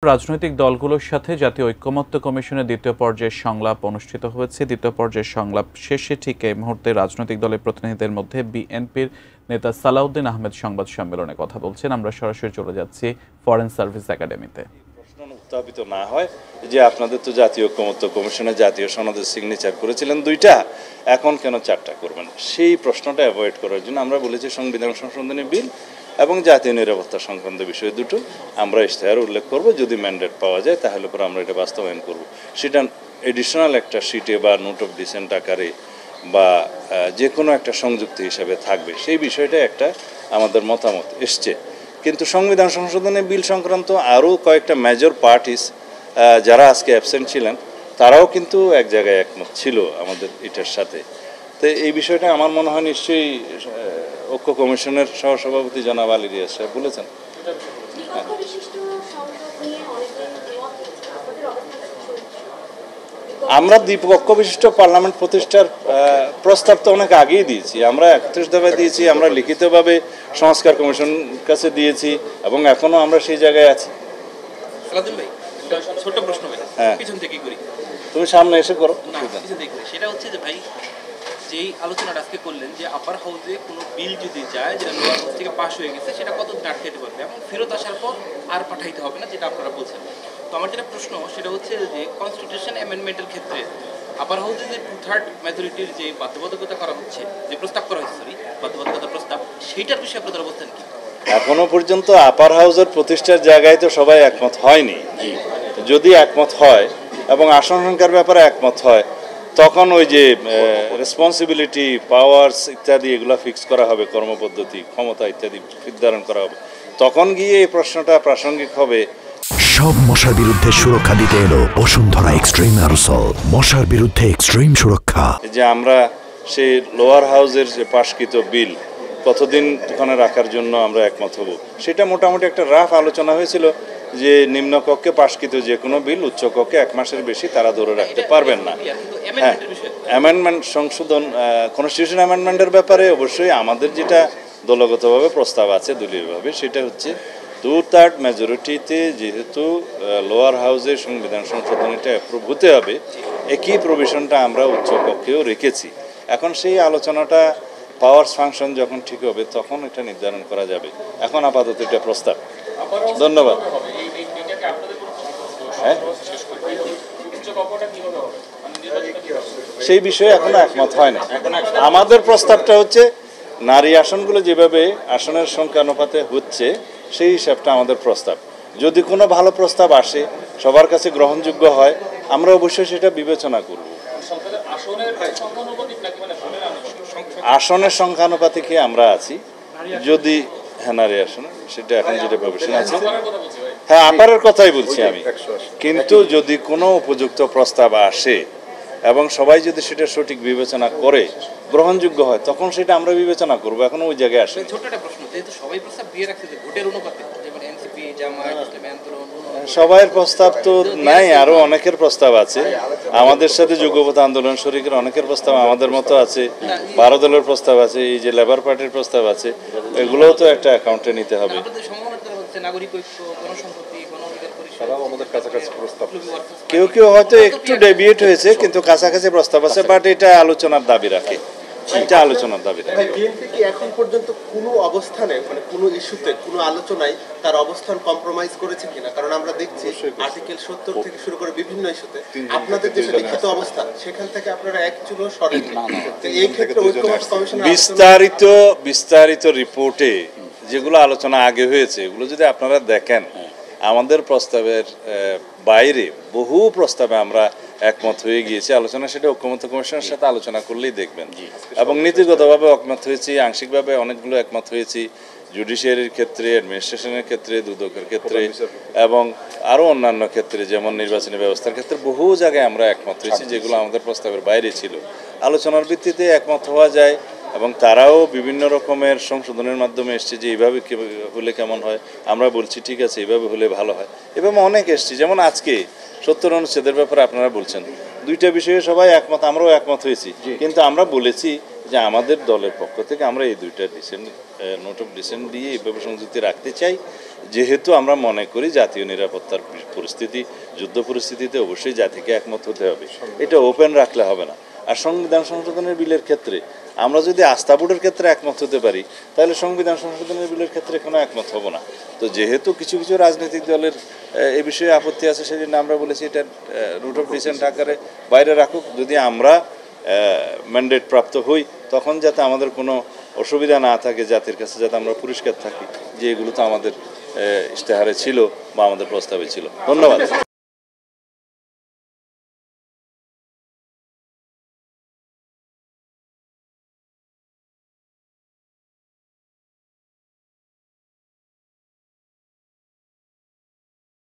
রাজনৈতিক দলগুলোর সাথে জাতীয় ঐক্যমত্য কমিশনের দ্বিতীয় পর্যায়ের সংলাপ অনুষ্ঠিত হয়েছে। দ্বিতীয় পর্যায়ের সংলাপ শেষে ঠিক এই মুহূর্তে রাজনৈতিক দলের প্রতিনিধিদের মধ্যে বিএনপির নেতা সালাউদ্দিন আহমেদ সংবাদ সম্মেলনে কথা বলছেন। আমরা সরাসরি চলে যাচ্ছি ফরেন সার্ভিস একাডেমিতে। প্রশ্ন উত্থাপিত না হয় যে আপনাদের তো জাতীয় ঐক্যমত্য কমিশনে জাতীয় সনদের সিগনেচার করেছিলেন 2টা, এখন কেন 4টা করবেন, সেই প্রশ্নটা অ্যাভয়েড করার জন্য আমরা বলেছি সংবিধান সংশোধনী বিল এবং জাতীয় নিরাপত্তা সংক্রান্ত বিষয় দুটো আমরা ইশতেহারে উল্লেখ করব। যদি ম্যান্ডেট পাওয়া যায় তাহলে পরে আমরা এটা বাস্তবায়ন করব। সেটা এডিশনাল একটা শিটে বা নোট অফ ডিসেন্ট আকারে বা যে কোনো একটা সংযুক্ত হিসাবে থাকবে, সেই বিষয়টা একটা আমাদের মতামত এসছে। কিন্তু সংবিধান সংশোধনী বিল সংক্রান্ত আরও কয়েকটা মেজর পার্টিস যারা আজকে অ্যাবসেন্ট ছিলেন তারাও কিন্তু এক জায়গায় একমত ছিল আমাদের এটার সাথে। তো এই বিষয়টা আমার মনে হয় নিশ্চয়ই ঐক্য কমিশনের সহসভাপতি জনাব আলী রিয়াজ সাহেব বলেছেন। আমরা দ্বিপক্ষ বিশিষ্ট পার্লামেন্ট প্রতিষ্ঠার প্রস্তাব তো অনেক আগেই দিয়েছি, আমরা 31 দফায় দিয়েছি, আমরা লিখিতভাবে সংস্কার কমিশন কাছে দিয়েছি এবং এখনো আমরা সেই জায়গায় আছি। ছোট প্রশ্ন ভাই, পিছন থেকে করি, তুমি সামনে এসে করো। সেটা হচ্ছে যে ভাই, যেই আলোচনাটা আজকে করলেন যে আপার হাউসে কোনো বিল যদি যায় যেটা লোয়ার হাউস থেকে পাস হয়ে গেছে সেটা কতদিন আটকাইতে পারবে এবং ফেরত আসার পর আর পাঠাইতে হবে না, যেটা আপনারা বলছেন। তো আমার যেটা প্রশ্ন সেটা হচ্ছে যে কনস্টিটিউশন অ্যামেন্ডমেন্টের ক্ষেত্রে আপার হাউসে যে 2/3 মেজরিটির যে বাধ্যবাধকতা করা হচ্ছে, যে প্রস্তাব করা হচ্ছে বাধ্যবাধকতা প্রস্তাব, সেইটার বিষয়ে আপনারা বলছেন কি? এখনো পর্যন্ত আপার হাউসের প্রতিষ্ঠার জায়গায় তো সবাই একমত হয়নি। যদি একমত হয় এবং আসন সংখ্যার ব্যাপারে একমত হয় তখন ওই যে রেসপন্সিবিলিটি, পাওয়ার্স ইত্যাদি এগুলো ফিক্স করা হবে, কর্মপদ্ধতি, ক্ষমতা ইত্যাদি নির্ধারণ করা হবে, তখন গিয়ে এই প্রশ্নটা প্রাসঙ্গিক হবে। সব মশার বিরুদ্ধে সুরক্ষা দিতে এলো বসুন্ধরা এক্সট্রিম অ্যারোসল, মশার বিরুদ্ধে এক্সট্রিম সুরক্ষা। যে আমরা সেই লোয়ার হাউসের যে পাশকৃত বিল কতদিন ওখানে রাখার জন্য আমরা একমত হব, সেটা মোটামুটি একটা রাফ আলোচনা হয়েছিল যে নিম্নকক্ষে পাশকৃত যে কোনো বিল উচ্চকক্ষে 1 মাসের বেশি তারা ধরে রাখতে পারবেন না। হ্যাঁ, অ্যামেন্ডমেন্ট সংশোধন, কনস্টিটিউশন অ্যামেন্ডমেন্টের ব্যাপারে অবশ্যই আমাদের যেটা দলগতভাবে প্রস্তাব আছে দলীয়ভাবে, সেটা হচ্ছে 2/3 মেজরিটিতে যেহেতু লোয়ার হাউসের সংবিধান সংশোধনীটা অ্যাপ্রুভ হতে হবে, একই প্রভিশনটা আমরা উচ্চকক্ষেও রেখেছি। এখন সেই আলোচনাটা পাওয়ার্স ফাংশন যখন ঠিক হবে তখন এটা নির্ধারণ করা যাবে। এখন আপাতত এটা প্রস্তাব। ধন্যবাদ। সেই বিষয়ে এখনো একমত হয় না। আমাদের প্রস্তাবটা হচ্ছে নারী আসনগুলো যেভাবে আসনের সংখ্যা অনুপাতে হচ্ছে সেই হিসাবটা আমাদের প্রস্তাব। যদি কোনো ভালো প্রস্তাব আসে, সবার কাছে গ্রহণযোগ্য হয়, আমরা অবশ্যই সেটা বিবেচনা করব। আসনের সংখ্যানুপাতিকে আমরা আছি, যদি নারী আসনে সেটা এখন যেটা প্রভিশন আছে, হ্যাঁ আপারের কথাই বলছি আমি। কিন্তু যদি কোনো উপযুক্ত প্রস্তাব আসে এবং সবাই যদি সেটা সঠিক বিবেচনা করে গ্রহণযোগ্য হয় তখন সেটা আমরা বিবেচনা করবো। এখন ওই জায়গায় আসে সবাইয়ের প্রস্তাব তো নাই, আরো অনেকের প্রস্তাব আছে। আমাদের সাথে যুগপথ আন্দোলন শরিকের অনেকের প্রস্তাব আমাদের মতো আছে, 12 দলের প্রস্তাব আছে, এই যে লেবার পার্টির প্রস্তাব আছে, এগুলোও তো একটা অ্যাকাউন্টে নিতে হবে। কেউ কেউ হয়তো একটু ডেভিয়েট হয়েছে, কিন্তু কাছাকাছি প্রস্তাব আছে, বাট এটা আলোচনার দাবি রাখে। এটা আলোচনার দাবি রাখে। বিএনপি কি এখন পর্যন্ত কোনো অবস্থানে, মানে কোনো ইস্যুতে, কোনো আলোচনায় তার অবস্থান কম্প্রোমাইজ করেছে কিনা? কারণ আমরা দেখছি আর্টিকেল 70 থেকে শুরু করে বিভিন্ন ইস্যুতে আপনাদের যে লিখিত অবস্থা, সেখান থেকে আপনারা এক চুলো সরেন। এই ক্ষেত্রে ঐক্যমত্য কমিশন বিস্তারিত রিপোর্টে যেগুলো আলোচনা আগে হয়েছে এগুলো যদি আপনারা দেখেন, আমাদের প্রস্তাবের বাইরে বহু প্রস্তাবে আমরা একমত হয়ে গিয়েছি আলোচনা, সেটা ঐক্যমত্য কমিশনের সাথে আলোচনা করলেই দেখবেন। এবং নীতিগতভাবে একমত হয়েছি, আংশিকভাবে অনেকগুলো একমত হয়েছি, জুডিশিয়ারির ক্ষেত্রে, অ্যাডমিনিস্ট্রেশনের ক্ষেত্রে, দুদকের ক্ষেত্রে এবং আরও অন্যান্য ক্ষেত্রে, যেমন নির্বাচনী ব্যবস্থার ক্ষেত্রে বহু জায়গায় আমরা একমত হয়েছি যেগুলো আমাদের প্রস্তাবের বাইরে ছিল। আলোচনার ভিত্তিতে একমত হওয়া যায় এবং তারাও বিভিন্ন রকমের সংশোধনের মাধ্যমে এসছে যে এইভাবে হলে কেমন হয়, আমরা বলছি ঠিক আছে এইভাবে হলে ভালো হয়। এভাবে অনেক এসছি, যেমন আজকে 70 অনুচ্ছেদের ব্যাপারে আপনারা বলছেন, 2টা বিষয়ে সবাই একমত, আমরাও একমত হয়েছি, কিন্তু আমরা বলেছি যে আমাদের দলের পক্ষ থেকে আমরা এই দুইটা নোট অফ ডিসেন্ট দিয়ে এইভাবে সংযুক্তি রাখতে চাই, যেহেতু আমরা মনে করি জাতীয় নিরাপত্তার পরিস্থিতি, যুদ্ধ পরিস্থিতিতে অবশ্যই জাতিকে একমত হতে হবে, এটা ওপেন রাখলে হবে না। আর সংবিধান সংশোধনের বিলের ক্ষেত্রে আমরা যদি আস্থা ভোটের ক্ষেত্রে একমত হতে পারি, তাহলে সংবিধান সংশোধনের বিলের ক্ষেত্রে কোনো একমত হব না। তো যেহেতু কিছু কিছু রাজনৈতিক দলের এ বিষয়ে আপত্তি আছে, সেজন্য আমরা বলেছি এটা নোট অফ ডিসেন্ট আকারে বাইরে রাখুক। যদি আমরা ম্যান্ডেট প্রাপ্ত হই, তখন যাতে আমাদের কোনো অসুবিধা না থাকে, জাতির কাছে যাতে আমরা পরিষ্কার থাকি যে এগুলো তো আমাদের ইশতেহারে ছিল বা আমাদের প্রস্তাবে ছিল। ধন্যবাদ।